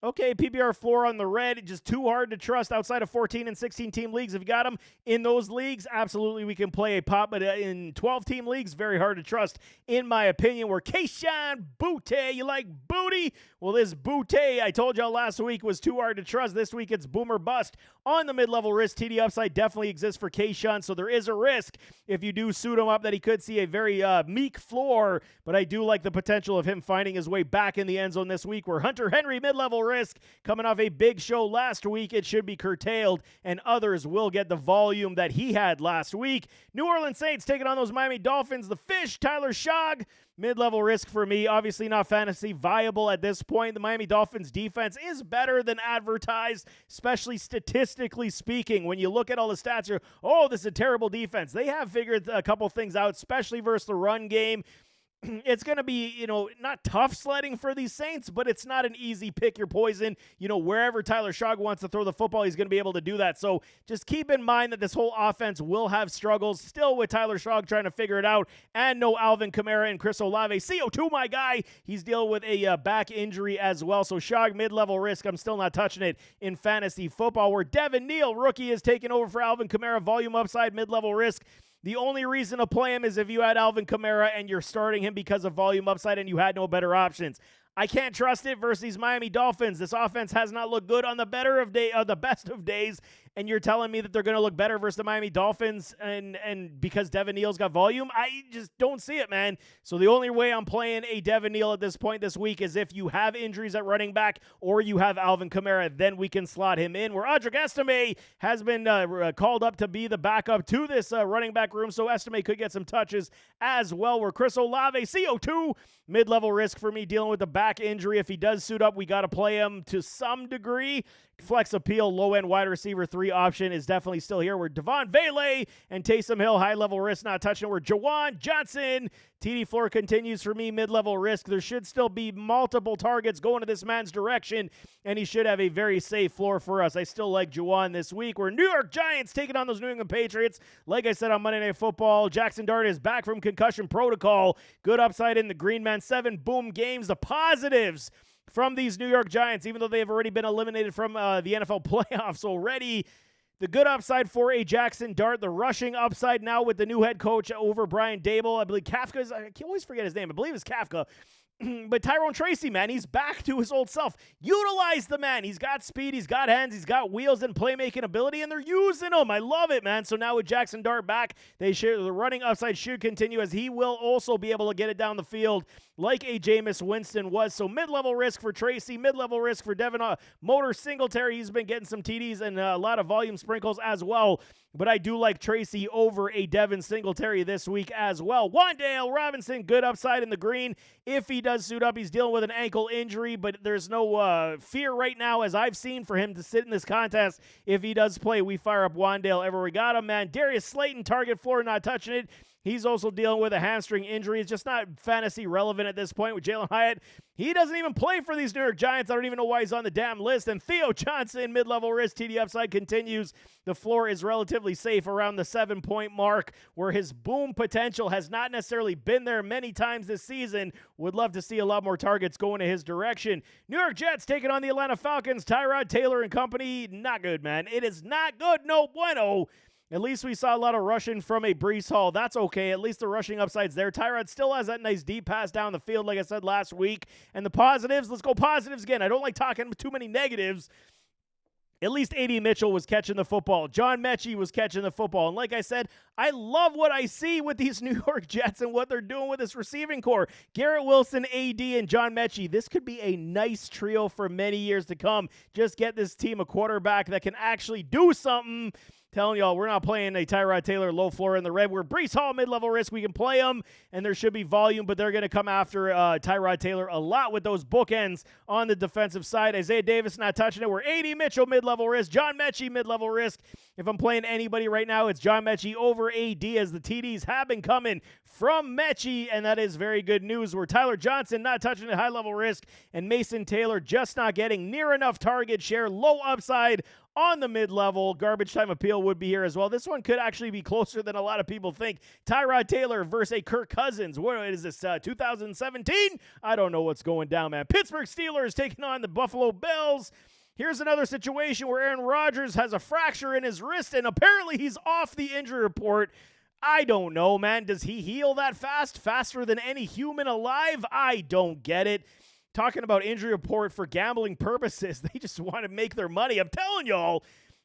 Okay, PPR floor on the red, just too hard to trust outside of 14 and 16 team leagues. If you got them in those leagues, absolutely we can play a pop, but in 12 team leagues, very hard to trust, in my opinion. Where Kayshon Boutte, you like booty? Well, this Boutte, I told y'all last week, was too hard to trust. This week, it's boomer bust. On the mid-level risk, TD upside definitely exists for Kayshon, so there is a risk if you do suit him up that he could see a very meek floor, but I do like the potential of him finding his way back in the end zone this week. Where Hunter Henry, mid-level risk, coming off a big show last week, it should be curtailed, and others will get the volume that he had last week. New Orleans Saints taking on those Miami Dolphins. The Fish, Tyler Shogg, mid-level risk for me. Obviously not fantasy viable at this point. The Miami Dolphins defense is better than advertised, especially statistically speaking. When you look at all the stats, you're, oh, this is a terrible defense. They have figured a couple things out, especially versus the run game. It's going to be, not tough sledding for these Saints, but it's not an easy pick your poison. Wherever Tyler Shogg wants to throw the football, he's going to be able to do that. So just keep in mind that this whole offense will have struggles still with Tyler Shogg trying to figure it out, and no Alvin Kamara and Chris Olave. CO2, my guy, he's dealing with a back injury as well. So Shogg, mid-level risk. I'm still not touching it in fantasy football. Where Devin Neal, rookie, is taking over for Alvin Kamara. Volume upside, mid-level risk. The only reason to play him is if you had Alvin Kamara and you're starting him because of volume upside and you had no better options. I can't trust it versus these Miami Dolphins. This offense has not looked good on the best of days, and you're telling me that they're going to look better versus the Miami Dolphins and because Devin Neal's got volume? I just don't see it, man. So the only way I'm playing a Devin Neal at this point this week is if you have injuries at running back or you have Alvin Kamara, then we can slot him in. Where Audric Estime has been called up to be the backup to this running back room, so Estime could get some touches as well. Where Chris Olave, CO2, mid-level risk for me dealing with the back injury. If he does suit up, we got to play him to some degree. Flex appeal, low-end wide receiver 3 option is definitely still here. We're Devon Vele and Taysom Hill, high-level risk, not touching it. We're Jawan Johnson. TD floor continues for me, mid-level risk. There should still be multiple targets going to this man's direction, and he should have a very safe floor for us. I still like Jawan this week. We're New York Giants taking on those New England Patriots. Like I said on Monday Night Football, Jackson Dart is back from concussion protocol. Good upside in the Green Man. 7 boom games. The positives from these New York Giants, even though they have already been eliminated from the NFL playoffs already. The good upside for a Jackson Dart, the rushing upside now with the new head coach over Brian Daboll. I believe Kafka's, I can always forget his name. I believe it's Kafka. But Tyrone Tracy, man, he's back to his old self. Utilize the man. He's got speed, he's got hands, he's got wheels and playmaking ability, and they're using him. I love it, man. So now with Jackson Dart back, the running upside should continue, as he will also be able to get it down the field like a Jameis Winston was. So mid-level risk for Tracy, mid-level risk for Devin Motor Singletary. He's been getting some TDs and a lot of volume sprinkles as well. But I do like Tracy over a Devin Singletary this week as well. Wan'Dale Robinson, good upside in the green. If he does suit up, he's dealing with an ankle injury, but there's no fear right now, as I've seen, for him to sit in this contest. If he does play, we fire up Wan'Dale ever we got him, man. Darius Slayton, target floor, not touching it. He's also dealing with a hamstring injury. It's just not fantasy relevant at this point with Jalen Hyatt. He doesn't even play for these New York Giants. I don't even know why he's on the damn list. And Theo Johnson, mid-level risk, TD upside continues. The floor is relatively safe around the 7-point mark, where his boom potential has not necessarily been there many times this season. Would love to see a lot more targets going in his direction. New York Jets taking on the Atlanta Falcons. Tyrod Taylor and company, not good, man. It is not good, no bueno. At least we saw a lot of rushing from a Breece Hall. That's okay. At least the rushing upside's there. Tyrod still has that nice deep pass down the field, like I said last week. And the positives, let's go positives again. I don't like talking too many negatives. At least A.D. Mitchell was catching the football. John Mechie was catching the football. And like I said, I love what I see with these New York Jets and what they're doing with this receiving core. Garrett Wilson, A.D., and John Mechie. This could be a nice trio for many years to come. Just get this team a quarterback that can actually do something. Telling y'all, we're not playing a Tyrod Taylor low floor in the red. We're Breece Hall mid-level risk. We can play them, and there should be volume, but they're going to come after Tyrod Taylor a lot with those bookends on the defensive side. Isaiah Davis not touching it. We're A.D. Mitchell mid-level risk. John Mechie mid-level risk. If I'm playing anybody right now, it's John Mechie over A.D. as the TDs have been coming from Mechie, and that is very good news. Where Tyler Johnson not touching it, high-level risk, and Mason Taylor just not getting near enough target share, low upside on the mid-level. Garbage time appeal would be here as well. This one could actually be closer than a lot of people think. Tyrod Taylor versus a Kirk Cousins. What is this, 2017? I don't know what's going down, man. Pittsburgh Steelers taking on the Buffalo Bills. Here's another situation where Aaron Rodgers has a fracture in his wrist, and apparently he's off the injury report. I don't know, man. Does he heal that fast? Faster than any human alive? I don't get it. Talking about injury report for gambling purposes. They just want to make their money. I'm telling y'all,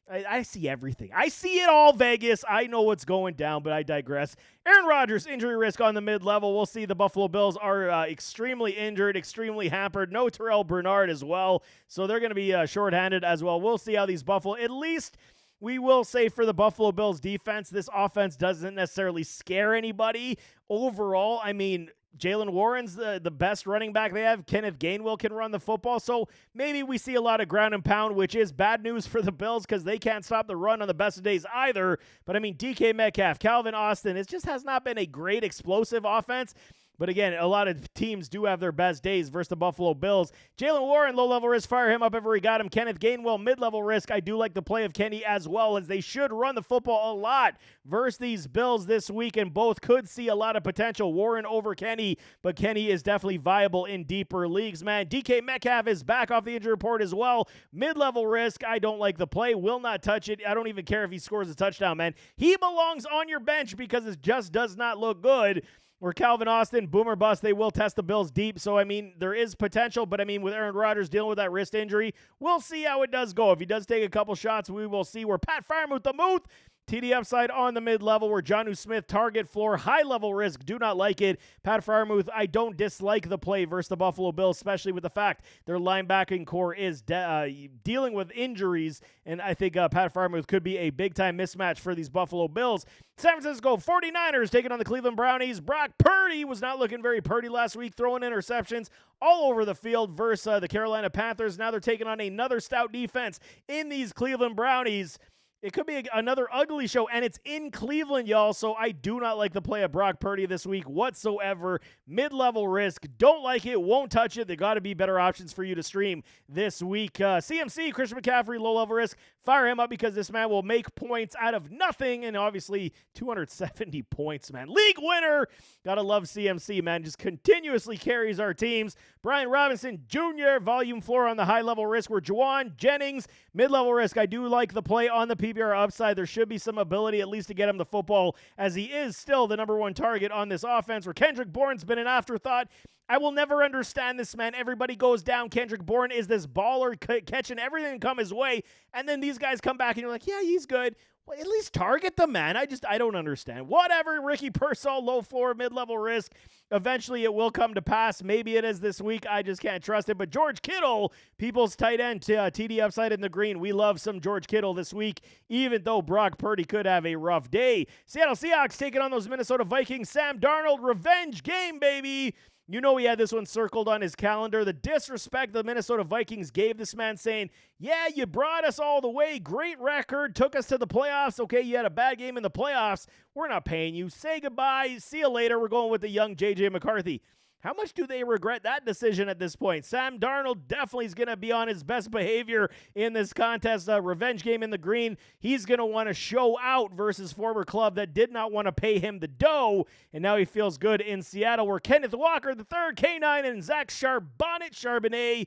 I see everything. I see it all, Vegas. I know what's going down, but I digress. Aaron Rodgers, injury risk on the mid-level. We'll see. The Buffalo Bills are extremely injured, extremely hampered. No Terrell Bernard as well, so they're going to be shorthanded as well. We'll see how these Buffalo, at least we will say for the Buffalo Bills defense, this offense doesn't necessarily scare anybody. Overall, I mean, Jalen Warren's the best running back they have. Kenneth Gainwell can run the football. So maybe we see a lot of ground and pound, which is bad news for the Bills because they can't stop the run on the best of days either. But I mean, DK Metcalf, Calvin Austin, it just has not been a great explosive offense. But again, a lot of teams do have their best days versus the Buffalo Bills. Jalen Warren, low-level risk, fire him up ever he got him. Kenneth Gainwell, mid-level risk. I do like the play of Kenny as well, as they should run the football a lot versus these Bills this week, and both could see a lot of potential. Warren over Kenny, but Kenny is definitely viable in deeper leagues, man. DK Metcalf is back off the injury report as well. Mid-level risk. I don't like the play. Will not touch it. I don't even care if he scores a touchdown, man. He belongs on your bench because it just does not look good. Where Calvin Austin, boomer bust, they will test the Bills deep. So, I mean, there is potential. But, I mean, with Aaron Rodgers dealing with that wrist injury, we'll see how it does go. If he does take a couple shots, we will see. Where Pat Freiermuth, the Muth, TD upside on the mid-level. Where Jonnu Smith, target floor, high-level risk. Do not like it. Pat Freiermuth, I don't dislike the play versus the Buffalo Bills, especially with the fact their linebacking core is dealing with injuries. And I think Pat Freiermuth could be a big-time mismatch for these Buffalo Bills. San Francisco 49ers taking on the Cleveland Brownies. Brock Purdy was not looking very purdy last week, throwing interceptions all over the field versus the Carolina Panthers. Now they're taking on another stout defense in these Cleveland Brownies. It could be another ugly show, and it's in Cleveland, y'all, so I do not like the play of Brock Purdy this week whatsoever. Mid-level risk. Don't like it. Won't touch it. There got to be better options for you to stream this week. CMC, Christian McCaffrey, low-level risk. Fire him up because this man will make points out of nothing, and obviously 270 points, man. League winner. Got to love CMC, man. Just continuously carries our teams. Brian Robinson Jr., volume floor on the high-level risk. Where Juwan Jennings, mid-level risk. I do like the play on the PPR upside. There should be some ability at least to get him the football, as he is still the number one target on this offense. Where Kendrick Bourne's been an afterthought. I will never understand this, man. Everybody goes down. Kendrick Bourne is this baller catching everything come his way. And then these guys come back and you're like, yeah, he's good. Well, at least target the man. I don't understand. Whatever, Ricky Pearsall, low floor, mid-level risk. Eventually it will come to pass. Maybe it is this week. I just can't trust it. But George Kittle, people's tight end, TD upside in the green. We love some George Kittle this week, even though Brock Purdy could have a rough day. Seattle Seahawks taking on those Minnesota Vikings. Sam Darnold, revenge game, baby. You know he had this one circled on his calendar. The disrespect the Minnesota Vikings gave this man saying, yeah, you brought us all the way. Great record. Took us to the playoffs. Okay, you had a bad game in the playoffs. We're not paying you. Say goodbye. See you later. We're going with the young J.J. McCarthy. How much do they regret that decision at this point? Sam Darnold definitely is going to be on his best behavior in this contest. Revenge game in the green. He's going to want to show out versus former club that did not want to pay him the dough. And now he feels good in Seattle, where Kenneth Walker III, K9, and Zach Charbonnet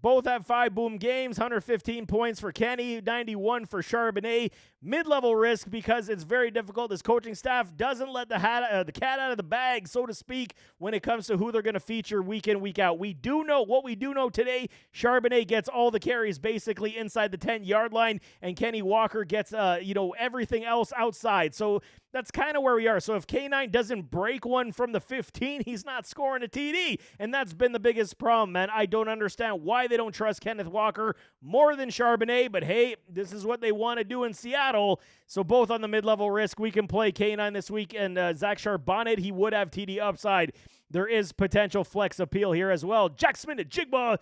both have 5 boom games, 115 points for Kenny, 91 for Charbonnet. Mid-level risk because it's very difficult. This coaching staff doesn't let the cat out of the bag, so to speak, when it comes to who they're going to feature week in, week out. We do know today, Charbonnet gets all the carries basically inside the 10-yard line, and Kenny Walker gets everything else outside. So that's kind of where we are. So if K9 doesn't break one from the 15, he's not scoring a TD. And that's been the biggest problem, man. I don't understand why they don't trust Kenneth Walker more than Charbonnet. But hey, this is what they want to do in Seattle. So both on the mid-level risk, we can play K9 this week. And Zach Charbonnet, he would have TD upside. There is potential flex appeal here as well. Jack Smith-Njigba.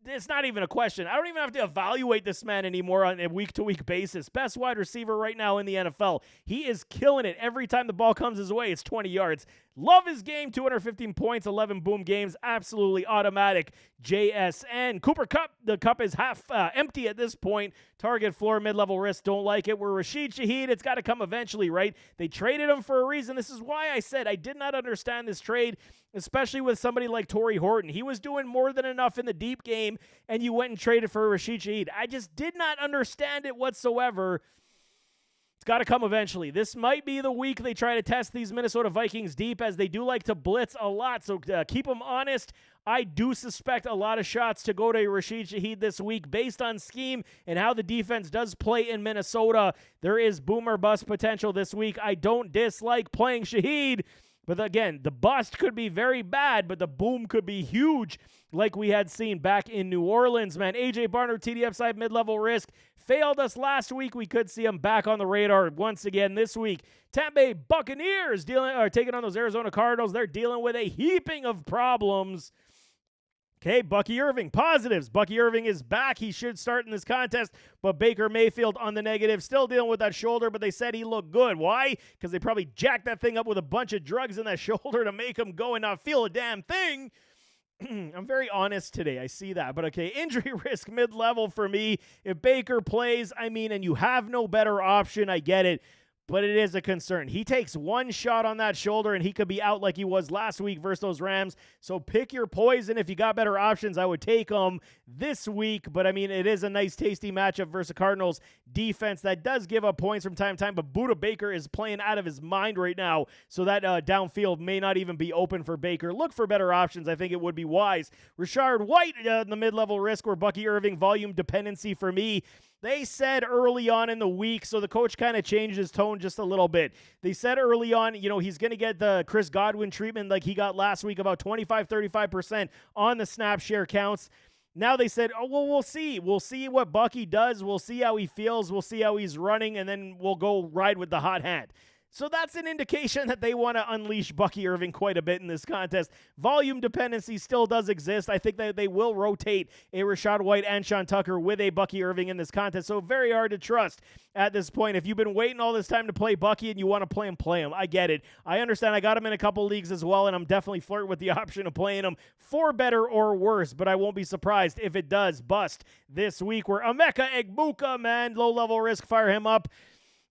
It's not even a question. I don't even have to evaluate this man anymore on a week-to-week basis. Best wide receiver right now in the NFL. He is killing it. Every time the ball comes his way, it's 20 yards. Love his game. 215 points, 11 boom games. Absolutely automatic JSN. Cooper Kupp. The cup is half empty at this point. Target floor, mid-level risk. Don't like it. We're Rashid Shaheed. It's got to come eventually, right? They traded him for a reason. This is why I said I did not understand this trade, especially with somebody like Torrey Horton. He was doing more than enough in the deep game, and you went and traded for Rashid Shaheed. I just did not understand it whatsoever. It's got to come eventually. This might be the week they try to test these Minnesota Vikings deep, as they do like to blitz a lot, so keep them honest. I do suspect a lot of shots to go to Rashid Shaheed this week based on scheme and how the defense does play in Minnesota. There is boom or bust potential this week. I don't dislike playing Shaheed, but again, the bust could be very bad, but the boom could be huge, like we had seen back in New Orleans, man. AJ Barner, TD upside, mid-level risk. Failed us last week. We could see him back on the radar once again this week. Tampa Bay Buccaneers taking on those Arizona Cardinals. They're dealing with a heaping of problems. Okay, Bucky Irving, positives. Bucky Irving is back. He should start in this contest, but Baker Mayfield on the negative, still dealing with that shoulder, but they said he looked good. Why? Because they probably jacked that thing up with a bunch of drugs in that shoulder to make him go and not feel a damn thing. I'm very honest today. I see that. But okay, injury risk mid-level for me. If Baker plays, and you have no better option, I get it. But it is a concern. He takes one shot on that shoulder, and he could be out like he was last week versus those Rams. So pick your poison. If you got better options, I would take them this week. But, it is a nice, tasty matchup versus Cardinals defense that does give up points from time to time. But Budda Baker is playing out of his mind right now. So that downfield may not even be open for Baker. Look for better options. I think it would be wise. Rashard White in the mid-level risk, or Bucky Irving, volume dependency for me. They said early on in the week, so the coach kind of changed his tone just a little bit. They said early on, he's going to get the Chris Godwin treatment like he got last week, about 25-35% on the snap share counts. Now they said, we'll see. We'll see what Bucky does. We'll see how he feels. We'll see how he's running, and then we'll go ride with the hot hand. So that's an indication that they want to unleash Bucky Irving quite a bit in this contest. Volume dependency still does exist. I think that they will rotate a Rashad White and Sean Tucker with a Bucky Irving in this contest. So very hard to trust at this point. If you've been waiting all this time to play Bucky and you want to play him, I get it. I understand. I got him in a couple leagues as well, and I'm definitely flirting with the option of playing him for better or worse, but I won't be surprised if it does bust this week. Where Emeka Egbuka, man, low-level risk, fire him up.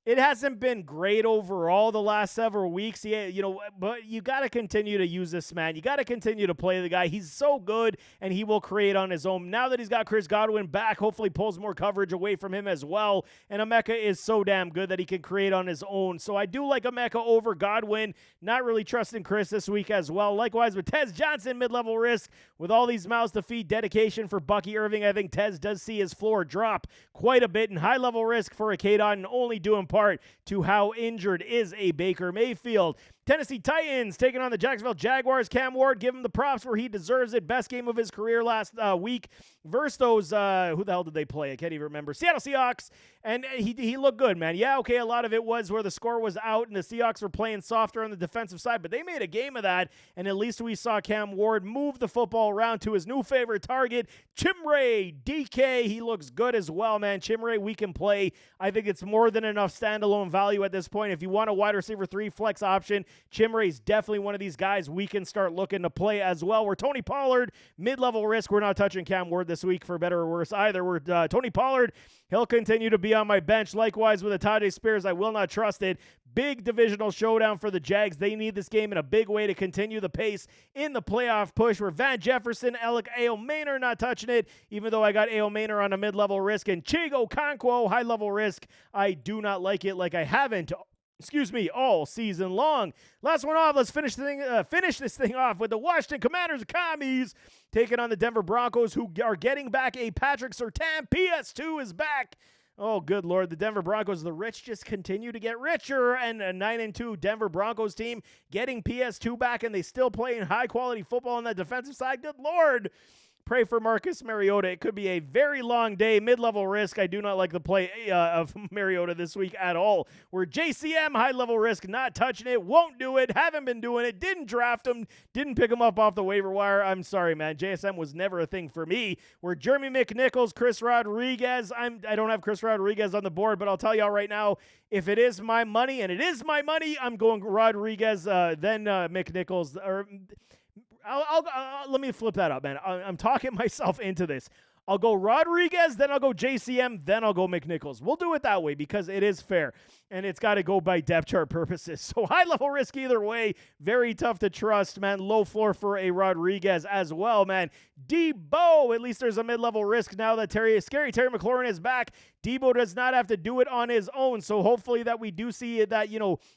It hasn't been great overall the last several weeks. Yeah, but you got to continue to use this man. You got to continue to play the guy. He's so good, and he will create on his own. Now that he's got Chris Godwin back, hopefully pulls more coverage away from him as well. And Emeka is so damn good that he can create on his own. So I do like Emeka over Godwin. Not really trusting Chris this week as well. Likewise with Tez Johnson, mid-level risk. With all these mouths to feed, dedication for Bucky Irving, I think Tez does see his floor drop quite a bit. And high-level risk for a K-Dot and only doing part to how injured is a Baker Mayfield. Tennessee Titans taking on the Jacksonville Jaguars. Cam Ward, give him the props where he deserves it. Best game of his career last week versus those, who the hell did they play? I can't even remember. Seattle Seahawks, and he looked good, man. Yeah, okay, a lot of it was where the score was out and the Seahawks were playing softer on the defensive side, but they made a game of that, and at least we saw Cam Ward move the football around to his new favorite target, Chimere DK. He looks good as well, man. Chimere, we can play. I think it's more than enough standalone value at this point. If you want a wide receiver 3 flex option, Chimere is definitely one of these guys we can start looking to play as well. We're Tony Pollard, mid-level risk. We're not touching Cam Ward this week for better or worse either. We're Tony Pollard. He'll continue to be on my bench. Likewise with Tajay Spears, I will not trust it. Big divisional showdown for the Jags. They need this game in a big way to continue the pace in the playoff push. We're Van Jefferson, Alec Ayomaner, not touching it, even though I got Ayomaner on a mid-level risk. And Chigo Okonkwo, high-level risk. I do not like it like I haven't all season long. Last one off. Let's finish this thing off with the Washington Commanders Commies taking on the Denver Broncos, who are getting back a Patrick Surtain. PS2 is back. Oh, good Lord. The Denver Broncos, the rich just continue to get richer, and a 9-2 Denver Broncos team getting PS2 back, and they still playing high-quality football on that defensive side. Good Lord. Pray for Marcus Mariota. It could be a very long day, mid-level risk. I do not like the play of Mariota this week at all. We're JCM, high-level risk, not touching it, won't do it, haven't been doing it, didn't draft him, didn't pick him up off the waiver wire. I'm sorry, man. JSM was never a thing for me. We're Jeremy McNichols, Chris Rodriguez. I don't have Chris Rodriguez on the board, but I'll tell y'all right now, if it is my money, and it is my money, I'm going Rodriguez, then McNichols, or let me flip that up, man. I'm talking myself into this. I'll go Rodriguez, then I'll go JCM, then I'll go McNichols. We'll do it that way because it is fair, and it's got to go by depth chart purposes. So high-level risk either way. Very tough to trust, man. Low floor for a Rodriguez as well, man. Debo, at least there's a mid-level risk now that Scary Terry McLaurin is back. Debo does not have to do it on his own, so hopefully that we do see that,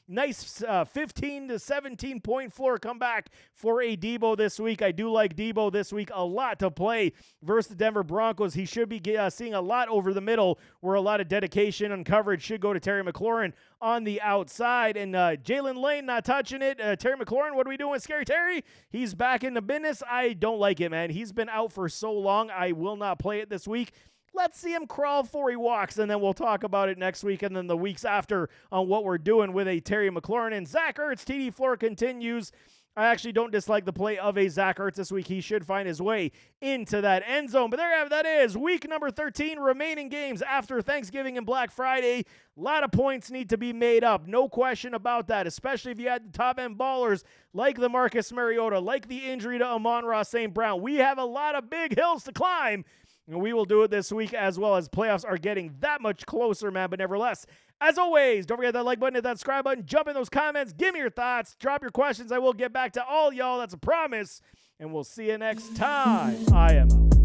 nice 15 to 17 point floor come back for a Debo this week. I do like Debo this week a lot to play versus the Denver Broncos. He should be seeing a lot over the middle where a lot of dedication and coverage should go to Terry McLaurin on the outside. And Jalen Lane not touching it. Terry McLaurin, what are we doing with Scary Terry? He's back in the business. I don't like it, man. He's been out for so long. I will not play it this week. Let's see him crawl before he walks, and then we'll talk about it next week and then the weeks after on what we're doing with a Terry McLaurin. And Zach Ertz, TD floor continues. I actually don't dislike the play of a Zach Ertz this week. He should find his way into that end zone. But there you have it. That is week number 13, remaining games after Thanksgiving and Black Friday. A lot of points need to be made up. No question about that, especially if you had the top-end ballers like the Marcus Mariota, like the injury to Amon-Ra St. Brown. We have a lot of big hills to climb, and we will do it this week as well as playoffs are getting that much closer, man. But nevertheless, as always, don't forget that like button, hit that subscribe button, jump in those comments, give me your thoughts, drop your questions. I will get back to all y'all. That's a promise. And we'll see you next time. I am out.